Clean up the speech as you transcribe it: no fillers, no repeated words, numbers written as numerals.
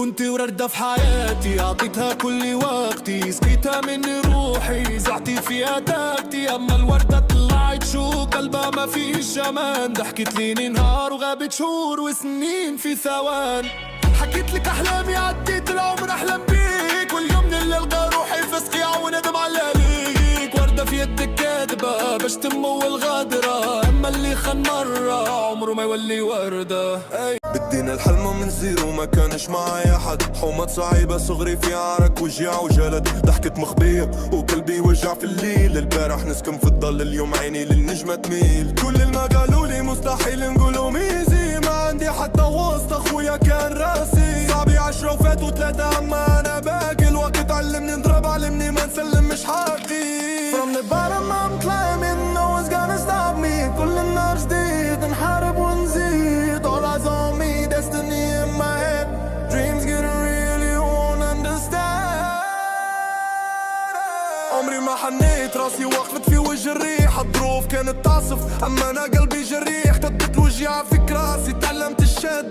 كنت وردة في حياتي، أعطيتها كل وقتي، سقيتها من روحي، زعتي فيها تاكتي. أما الوردة طلعت شو قلبها ما فيش أمان، ضحكت لي نهار وغابت شهور وسنين في ثوان. حكيت لك أحلامي، عديت العمر أحلم بيك، واليوم من الليل ألقى روحي في صقيع وندم على ليك. وردة في يدك كاذبة بشتم والغادرة، أما اللي خان مرة عمره ما يولي وردة. بدينا الحلم من زيرو، ما كانش معايا حد، حومات صعيبة صغري في عرك وجيع وجلد، ضحكة مخبية وقلبي وجع في الليل. البارح نسكن في الضل، اليوم عيني للنجمة تميل. كل اللي ما قالوا لي مستحيل نقولوا ميزي، ما عندي حتى وسط، اخويا كان راسي صعبي 10 وفاتوا 3، اما انا باقي الوقت علمني نضرب، علمني ما نسلم مش حقي. From the bottom I'm climbing, no one's gonna stop me. كل النار جديد نحارب ونزيد. All eyes on me, destiny in my head. Dreams getting real, you won't understand. عمري ما حنيت راسي، وقفت في وجه الريح، الظروف كانت تعصف، اما انا قلبي جريح، كتبت وجيعة في كراسي، تعلمت الشدة.